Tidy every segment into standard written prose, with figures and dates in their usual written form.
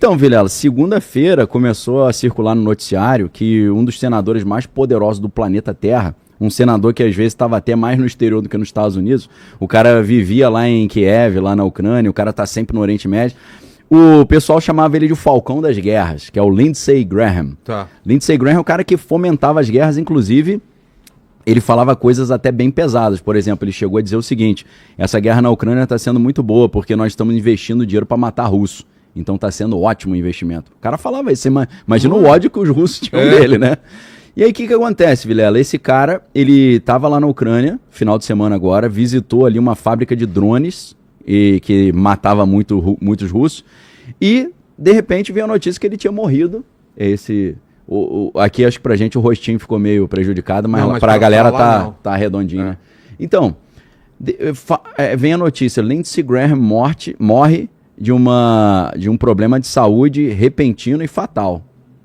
Então, Vilela, segunda-feira começou a circular no noticiário que um dos senadores mais poderosos do planeta Terra, um senador que às vezes estava até mais no exterior do que nos Estados Unidos, o cara vivia lá em Kiev, lá na Ucrânia, o cara tá sempre no Oriente Médio, o pessoal chamava ele de Falcão das Guerras, que é o Lindsey Graham. Tá. Lindsey Graham é o cara que fomentava as guerras, inclusive ele falava coisas até bem pesadas. Por exemplo, ele chegou a dizer o seguinte: essa guerra na Ucrânia está sendo muito boa porque nós estamos investindo dinheiro para matar russo. Então está sendo ótimo o investimento. O cara falava isso, imagina o ódio que os russos tinham dele, né? E aí o que acontece, Vilela? Esse cara, ele estava lá na Ucrânia, final de semana agora, visitou ali uma fábrica de drones que matava muitos russos, e de repente veio a notícia que ele tinha morrido. Aqui acho que pra gente o rostinho ficou meio prejudicado, mas pra galera tá redondinho, né? Então, vem a notícia: Lindsey Graham morre de um problema de saúde repentino e fatal.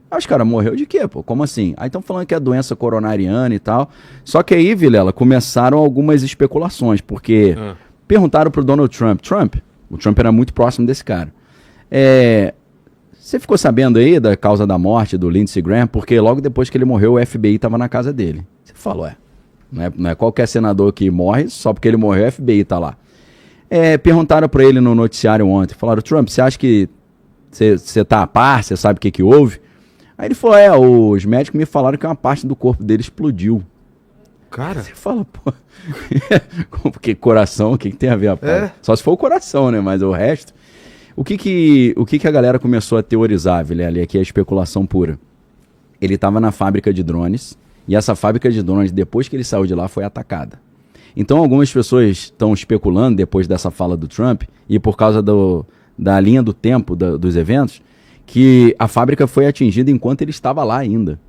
Aí os caras, morreu de quê, pô? Como assim? Aí estão falando que é doença coronariana e tal. Só que aí, Vilela, começaram algumas especulações, porque perguntaram pro Donald Trump. O Trump era muito próximo desse cara. Você ficou sabendo aí da causa da morte do Lindsey Graham? Porque logo depois que ele morreu, o FBI estava na casa dele. Você falou, não é qualquer senador que morre, só porque ele morreu, o FBI tá lá. Perguntaram para ele no noticiário ontem, falaram: Trump, você acha que você tá a par, você sabe o que houve? Aí ele falou: os médicos me falaram que uma parte do corpo dele explodiu. Cara, você fala, pô, porque coração, o que tem a ver, rapaz? Só se for o coração, né? Mas o resto... O que a galera começou a teorizar, Vilela? Aqui é especulação pura. Ele estava na fábrica de drones, e essa fábrica de drones, depois que ele saiu de lá, foi atacada. Então algumas pessoas estão especulando, depois dessa fala do Trump, e por causa da linha do tempo dos eventos, que a fábrica foi atingida enquanto ele estava lá ainda.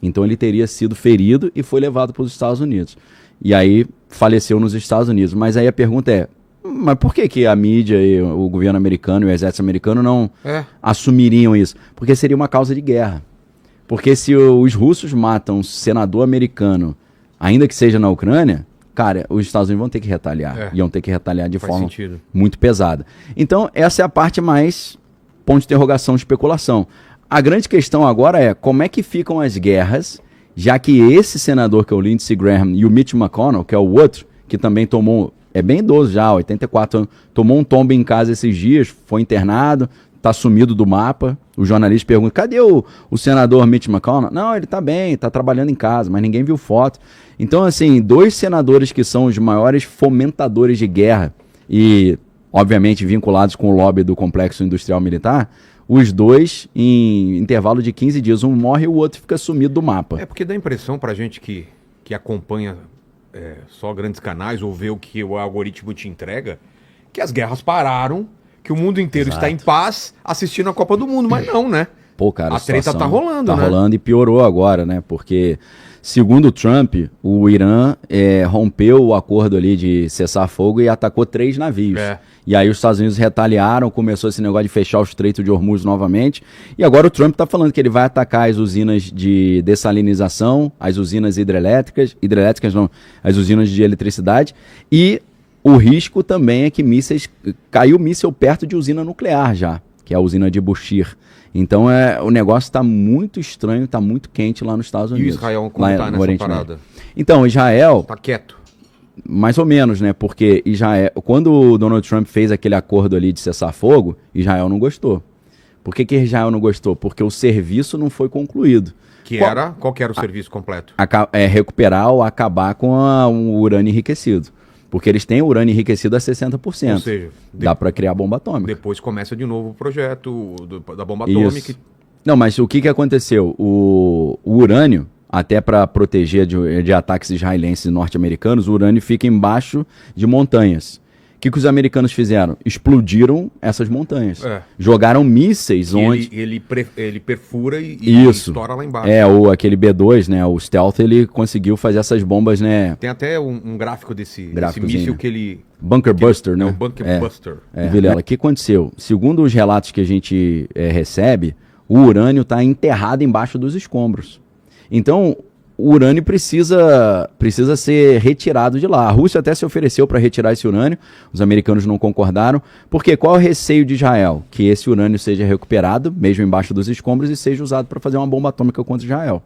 Então ele teria sido ferido e foi levado para os Estados Unidos. E aí faleceu nos Estados Unidos. Mas aí a pergunta é: mas por que a mídia e o governo americano e o exército americano não assumiriam isso? Porque seria uma causa de guerra. Porque se os russos matam um senador americano, ainda que seja na Ucrânia, cara, os Estados Unidos vão ter que retaliar. Iam ter que retaliar de forma muito pesada. Então, essa é a parte mais ponto de interrogação, de especulação. A grande questão agora é como é que ficam as guerras, já que esse senador, que é o Lindsey Graham, e o Mitch McConnell, que é o outro, que também tomou... É bem idoso já, 84 anos. Tomou um tombo em casa esses dias, foi internado, tá sumido do mapa. O jornalista pergunta: cadê o senador Mitch McConnell? Não, ele tá bem, tá trabalhando em casa, mas ninguém viu foto. Então, assim, dois senadores que são os maiores fomentadores de guerra e, obviamente, vinculados com o lobby do complexo industrial militar, os dois, em intervalo de 15 dias, um morre e o outro fica sumido do mapa. É porque dá a impressão pra gente que acompanha... só grandes canais, ou ver o que o algoritmo te entrega, que as guerras pararam, que o mundo inteiro está em paz assistindo a Copa do Mundo, mas não, né? Pô, cara, a treta tá rolando, né? Tá rolando, e piorou agora, né? Porque, segundo o Trump, o Irã rompeu o acordo ali de cessar fogo e atacou 3 navios. E aí os Estados Unidos retaliaram, começou esse negócio de fechar o Estreito de Hormuz novamente. E agora o Trump tá falando que ele vai atacar as usinas de dessalinização, as usinas hidrelétricas não, as usinas de eletricidade. E o risco também é que caiu míssil perto de usina nuclear já, que é a usina de Bushehr. Então o negócio está muito estranho, está muito quente lá nos Estados Unidos. E Israel como está nessa parada? Então, Israel... Tá quieto. Mais ou menos, né? Porque Israel, quando o Donald Trump fez aquele acordo ali de cessar fogo, Israel não gostou. Por que Israel não gostou? Porque o serviço não foi concluído. Qual que era o serviço completo? Recuperar ou acabar com o urânio enriquecido. Porque eles têm urânio enriquecido a 60%. Ou seja, dá para criar bomba atômica. Depois começa de novo o projeto da bomba atômica. Não, mas o que aconteceu? O urânio, até para proteger de ataques israelenses e norte-americanos, o urânio fica embaixo de montanhas. O que os americanos fizeram? Explodiram essas montanhas. Jogaram mísseis onde... Ele perfura e estoura lá embaixo. Aquele B2, né? O Stealth, ele conseguiu fazer essas bombas, né? Tem até um gráfico desse míssil, né? Que ele... Bunker Buster, né? O Bunker Buster. Vilela, o que aconteceu? Segundo os relatos que a gente recebe, o urânio está enterrado embaixo dos escombros. Então, o urânio precisa ser retirado de lá. A Rússia até se ofereceu para retirar esse urânio, os americanos não concordaram, porque qual é o receio de Israel? Que esse urânio seja recuperado, mesmo embaixo dos escombros, e seja usado para fazer uma bomba atômica contra Israel.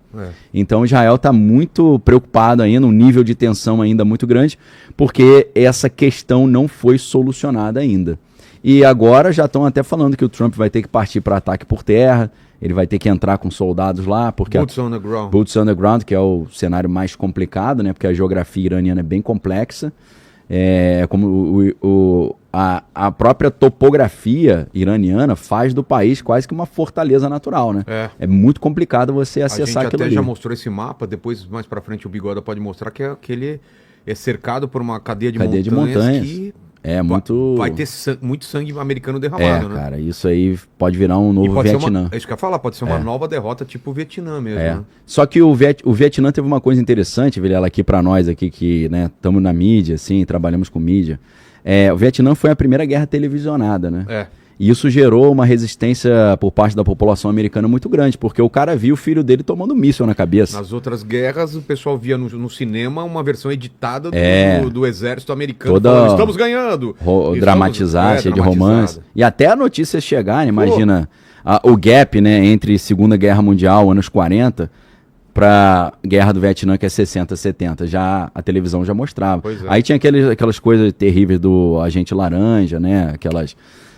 Então Israel está muito preocupado ainda, um nível de tensão ainda muito grande, porque essa questão não foi solucionada ainda. E agora já estão até falando que o Trump vai ter que partir para ataque por terra, ele vai ter que entrar com soldados lá, porque Boots on the ground. Boots on the ground, que é o cenário mais complicado, né? Porque a geografia iraniana é bem complexa. Como a própria topografia iraniana faz do país quase que uma fortaleza natural, né? É muito complicado você acessar aquilo ali. A gente até já mostrou esse mapa, depois mais pra frente o Bigoda pode mostrar que ele é cercado por uma cadeia de montanhas que... muito... Vai ter muito sangue americano derramado, né? Cara, isso aí pode virar um novo Vietnã. É isso que eu ia falar, pode ser uma nova derrota tipo o Vietnã mesmo, né? Só que o Vietnã teve uma coisa interessante, Vilela, aqui pra nós aqui, que estamos na mídia, assim, trabalhamos com mídia. O Vietnã foi a primeira guerra televisionada, né? E isso gerou uma resistência por parte da população americana muito grande, porque o cara viu o filho dele tomando míssil na cabeça. Nas outras guerras, o pessoal via no cinema uma versão editada do exército americano falando, estamos ganhando! Dramatizar, cheio de romance. E até a notícia chegar, imagina, o gap, né, entre Segunda Guerra Mundial, anos 40, para Guerra do Vietnã, que é 60, 70. Já, a televisão já mostrava. Aí tinha aquelas coisas terríveis do Agente Laranja, né,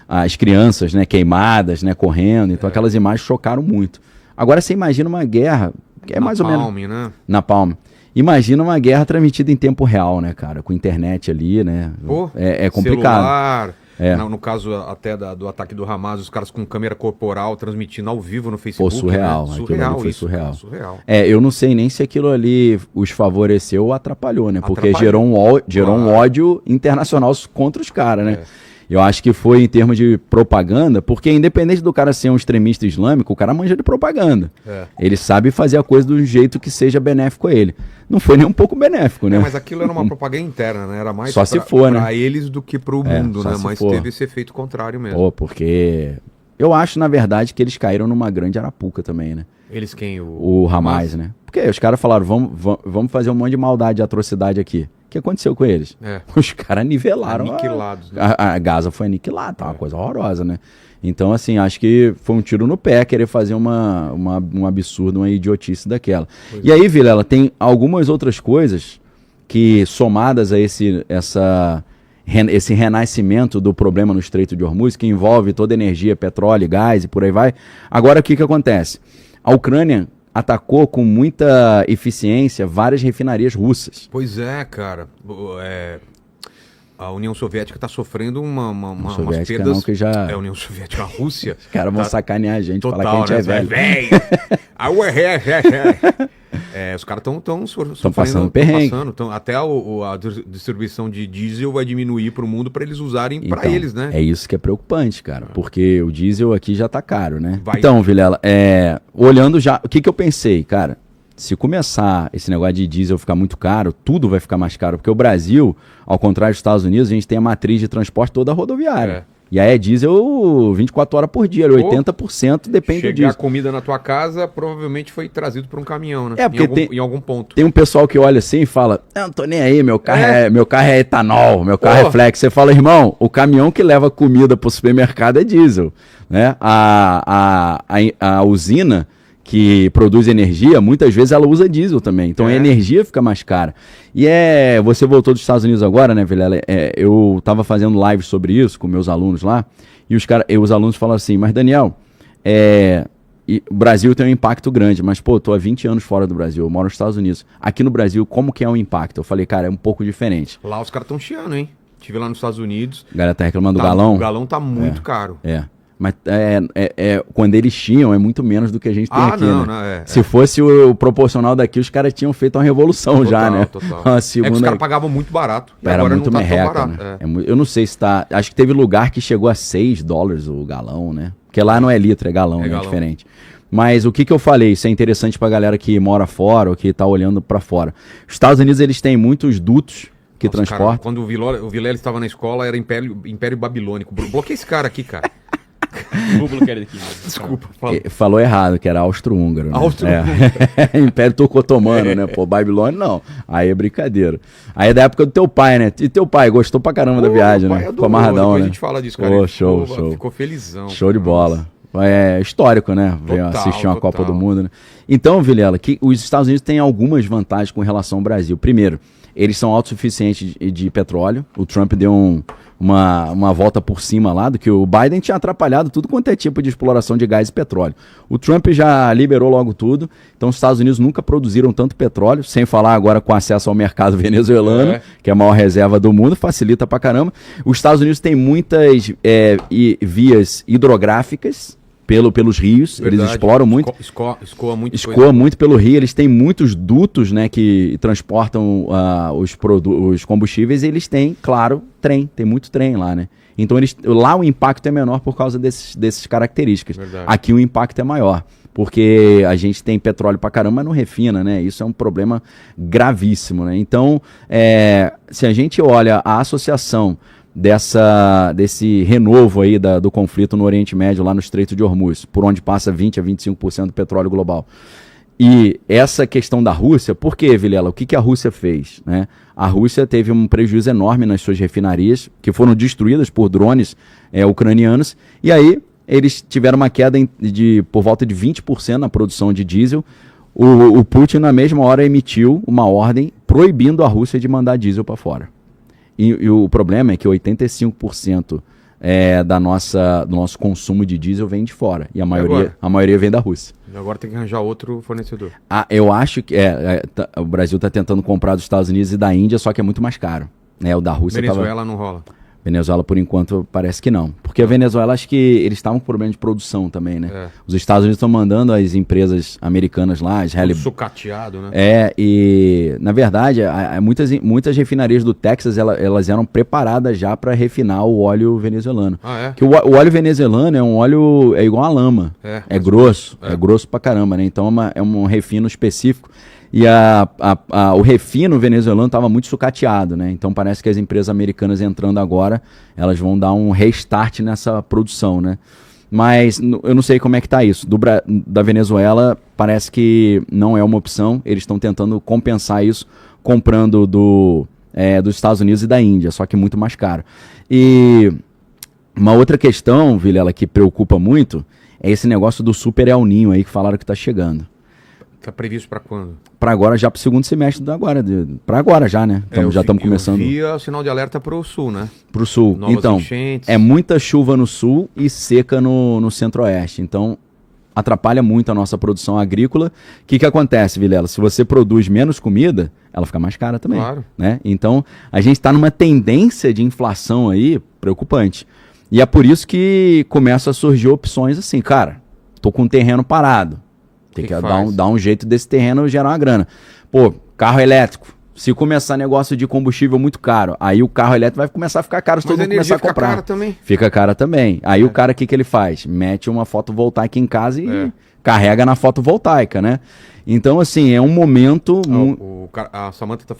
as crianças, né, queimadas, né, correndo. Então aquelas imagens chocaram muito. Agora você imagina uma guerra, que é mais ou menos... né? Napalm. Imagina uma guerra transmitida em tempo real, né, cara? Com internet ali, né? É complicado. Celular. No caso até do ataque do Hamas, os caras com câmera corporal transmitindo ao vivo no Facebook. Surreal. Né? Surreal, foi isso, surreal. Cara, surreal. Eu não sei nem se aquilo ali os favoreceu ou atrapalhou, né? Porque gerou um ódio internacional contra os caras, né? Eu acho que foi em termos de propaganda, porque independente do cara ser um extremista islâmico, o cara manja de propaganda. Ele sabe fazer a coisa do jeito que seja benéfico a ele. Não foi nem um pouco benéfico, né? Mas aquilo era uma propaganda interna, né? Era mais só se for, né? Pra eles do que pro mundo, né? Mas teve esse efeito contrário mesmo. Porque eu acho, na verdade, que eles caíram numa grande arapuca também, né? Eles quem? O Hamas, né? Porque os caras falaram, vamos fazer um monte de maldade, de atrocidade aqui. O que aconteceu com eles? Os caras nivelaram. Aniquilados. Né? A Gaza foi aniquilada, tá uma coisa horrorosa, né? Então, assim, acho que foi um tiro no pé querer fazer um absurdo, uma idiotice daquela. E aí, Vilela, tem algumas outras coisas que, somadas a esse renascimento do problema no Estreito de Hormuz, que envolve toda a energia, petróleo, gás e por aí vai. Agora, o que acontece? A Ucrânia atacou com muita eficiência várias refinarias russas. Pois é, cara. A União Soviética está sofrendo umas perdas. Não, que já... a União Soviética, a Rússia. Os caras vão sacanear a gente, total, falar que a gente né? é velho. Os caras estão passando perrengue. Até a distribuição de diesel vai diminuir para o mundo para eles usarem para eles, né? É isso que é preocupante, cara. Porque o diesel aqui já tá caro, né? Então, Vilela, olhando já... O que eu pensei, cara? Se começar esse negócio de diesel ficar muito caro, tudo vai ficar mais caro. Porque o Brasil, ao contrário dos Estados Unidos, a gente tem a matriz de transporte toda rodoviária. E aí é diesel 24 horas por dia, 80% depende do diesel. Chegar comida na tua casa, provavelmente foi trazido por um caminhão, né? Porque em algum ponto. Tem um pessoal que olha assim e fala, não tô nem aí, meu carro é etanol, meu carro é flex. Você fala, irmão, o caminhão que leva comida pro supermercado é diesel, né? A usina que produz energia, muitas vezes ela usa diesel também. Então a energia fica mais cara. E você voltou dos Estados Unidos agora, né, Vilela? Eu tava fazendo lives sobre isso com meus alunos lá, e os alunos falam assim, mas Daniel, o Brasil tem um impacto grande, mas pô, tô há 20 anos fora do Brasil, eu moro nos Estados Unidos. Aqui no Brasil, como que é o impacto? Eu falei, cara, é um pouco diferente. Lá os caras estão chiando, hein? Estive lá nos Estados Unidos. A galera tá reclamando do galão? O galão tá muito caro. Mas quando eles tinham, é muito menos do que a gente tem aqui, não, né? Se fosse o proporcional daqui, os caras tinham feito uma revolução total, já, né? Total. Que os caras pagavam muito barato. Era agora muito merreca, né? Eu não sei se tá... Acho que teve lugar que chegou a $6 o galão, né? Porque lá não é litro, é galão, né? É diferente. Mas o que eu falei, isso é interessante pra galera que mora fora ou que tá olhando pra fora. Os Estados Unidos, eles têm muitos dutos que transportam. Quando o Vilela estava na escola, era Império Babilônico. Bloqueia esse cara aqui, cara. Vou bloquear ele aqui. Desculpa. Falou errado, que era austro-húngaro. Né? Austro-húngaro. Império Turco-Otomano, né? Pô, Babilônia não. Aí é brincadeira. Aí é da época do teu pai, né? E teu pai gostou pra caramba da viagem, né? Ficou amarradão, né? A gente fala disso, cara. Pô, show. Ficou felizão. Show de bola. É histórico, né? Veio assistir uma Copa do Mundo, né? Então, Vilela, que os Estados Unidos têm algumas vantagens com relação ao Brasil. Primeiro, eles são autossuficientes de petróleo. O Trump deu uma volta por cima lá, do que o Biden tinha atrapalhado tudo quanto é tipo de exploração de gás e petróleo. O Trump já liberou logo tudo, então os Estados Unidos nunca produziram tanto petróleo, sem falar agora com acesso ao mercado venezuelano, que é a maior reserva do mundo, facilita pra caramba. Os Estados Unidos têm muitas vias hidrográficas, pelos rios. Verdade. Eles exploram muito. Escoa muito pelo rio. Eles têm muitos dutos, né, que transportam os combustíveis, e eles têm, claro, trem. Tem muito trem lá, né? Então lá o impacto é menor por causa dessas características. Verdade. Aqui o impacto é maior, porque a gente tem petróleo pra caramba, mas não refina, né? Isso é um problema gravíssimo, né? Então, se a gente olha a associação desse renovo aí do conflito no Oriente Médio, lá no Estreito de Hormuz, por onde passa 20% a 25% do petróleo global. E essa questão da Rússia, por quê, Vilela? O que a Rússia fez? Né? A Rússia teve um prejuízo enorme nas suas refinarias, que foram destruídas por drones ucranianos, e aí eles tiveram uma queda por volta de 20% na produção de diesel. O Putin, na mesma hora, emitiu uma ordem proibindo a Rússia de mandar diesel para fora. E o problema é que 85% do nosso consumo de diesel vem de fora. E a maioria vem da Rússia. E agora tem que arranjar outro fornecedor. Eu acho que o Brasil está tentando comprar dos Estados Unidos e da Índia, só que é muito mais caro. Né? O da Rússia Venezuela não rola. Venezuela, por enquanto, parece que não. Porque a Venezuela, acho que eles estavam com problema de produção também, né? Os Estados Unidos estão mandando as empresas americanas lá, as sucateado, né? E, na verdade, muitas refinarias do Texas, elas eram preparadas já para refinar o óleo venezuelano. Que o óleo venezuelano é um óleo, é igual a lama. É grosso, é grosso pra caramba, né? Então é um refino específico. E o refino venezuelano estava muito sucateado, né? Então parece que as empresas americanas entrando agora, elas vão dar um restart nessa produção, né? Mas eu não sei como é que tá isso. Da Venezuela parece que não é uma opção. Eles estão tentando compensar isso comprando dos Estados Unidos e da Índia, só que muito mais caro. E uma outra questão, Vilela, que preocupa muito, é esse negócio do Super El Niño aí que falaram que está chegando. Está previsto para quando? Para agora, já para o segundo semestre do agora. Para agora já, né? Já estamos começando. Eu vi o sinal de alerta para o sul, né? Para o sul. Novas então, enchentes. É muita chuva no sul e seca no centro-oeste. Então, atrapalha muito a nossa produção agrícola. O que acontece, Vilela? Se você produz menos comida, ela fica mais cara também. Claro. Né? Então, a gente está numa tendência de inflação aí preocupante. E é por isso que começam a surgir opções assim, cara, tô com um terreno parado. Tem que dar um jeito desse terreno gerar uma grana. Pô, carro elétrico. Se começar negócio de combustível muito caro, aí o carro elétrico vai começar a ficar caro se todo mundo começar a comprar. Fica cara também. Fica cara também. Aí o cara, o que ele faz? Mete uma fotovoltaica em casa e carrega na fotovoltaica, né? Então, assim, é um momento... A Samantha tá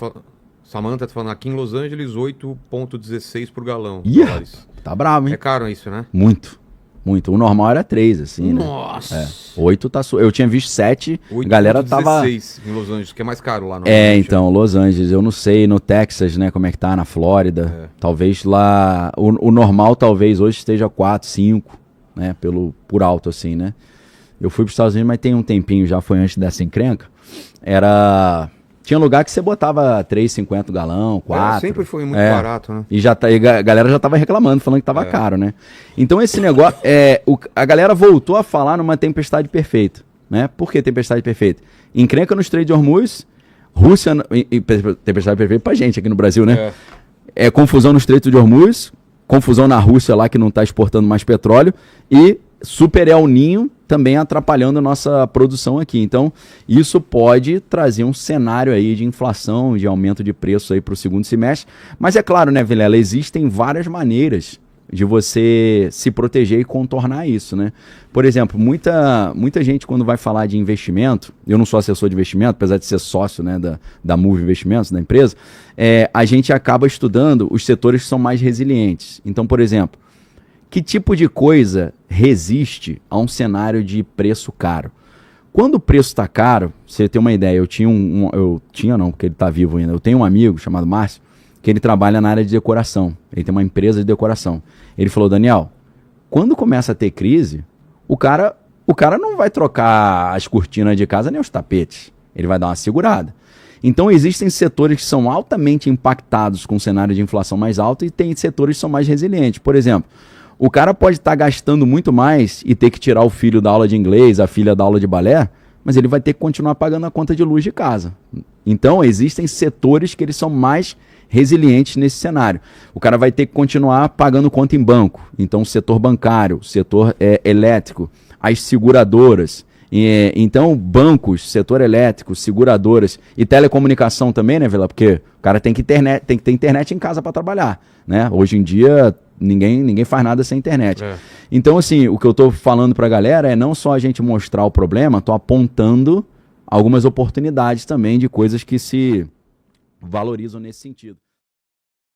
falando aqui em Los Angeles, 8,16 por galão. Tá bravo, hein? É caro isso, né? Muito. O normal era 3, assim, né? Nossa! 8 tá... Eu tinha visto 7, a galera tava... 16 em Los Angeles, que é mais caro lá. Então, Los Angeles, eu não sei no Texas, né, como é que tá, na Flórida. Talvez lá... O normal talvez hoje esteja 4, 5, né, por alto, assim, né? Eu fui pros Estados Unidos, mas tem um tempinho, já foi antes dessa encrenca. Tinha lugar que você botava 3,50 galão, 4. Sempre foi muito barato, né? E a galera já tava reclamando, falando que tava caro, né? Então esse negócio, a galera voltou a falar numa tempestade perfeita, né? Por que tempestade perfeita? Encrenca no Estreito de Hormuz, Rússia, tempestade perfeita pra gente aqui no Brasil, né? Confusão no Estreito de Hormuz, confusão na Rússia lá que não tá exportando mais petróleo e Super El Niño também atrapalhando a nossa produção aqui. Então, isso pode trazer um cenário aí de inflação, de aumento de preço aí para o segundo semestre. Mas é claro, né, Vilela, existem várias maneiras de você se proteger e contornar isso, né? Por exemplo, muita gente quando vai falar de investimento, eu não sou assessor de investimento, apesar de ser sócio, né, da Move Investimentos, da empresa, a gente acaba estudando os setores que são mais resilientes. Então, por exemplo, Que tipo de coisa resiste a um cenário de preço caro? Quando o preço está caro, você tem uma ideia, eu tinha não, porque ele está vivo ainda, eu tenho um amigo chamado Márcio, que ele trabalha na área de decoração, ele tem uma empresa de decoração. Ele falou, Daniel, quando começa a ter crise, o cara não vai trocar as cortinas de casa nem os tapetes, ele vai dar uma segurada. Então existem setores que são altamente impactados com um cenário de inflação mais alto e tem setores que são mais resilientes. Por exemplo, o cara pode estar gastando muito mais e ter que tirar o filho da aula de inglês, a filha da aula de balé, mas ele vai ter que continuar pagando a conta de luz de casa. Então existem setores que eles são mais resilientes nesse cenário. O cara vai ter que continuar pagando conta em banco. Então o setor bancário, o setor elétrico, as seguradoras. Então bancos, setor elétrico, seguradoras e telecomunicação também, né, Vila? Porque o cara tem que ter internet em casa para trabalhar, né? Hoje em dia ninguém faz nada sem internet. Então, assim, o que eu tô falando pra galera é não só a gente mostrar o problema, tô apontando algumas oportunidades também de coisas que se valorizam nesse sentido.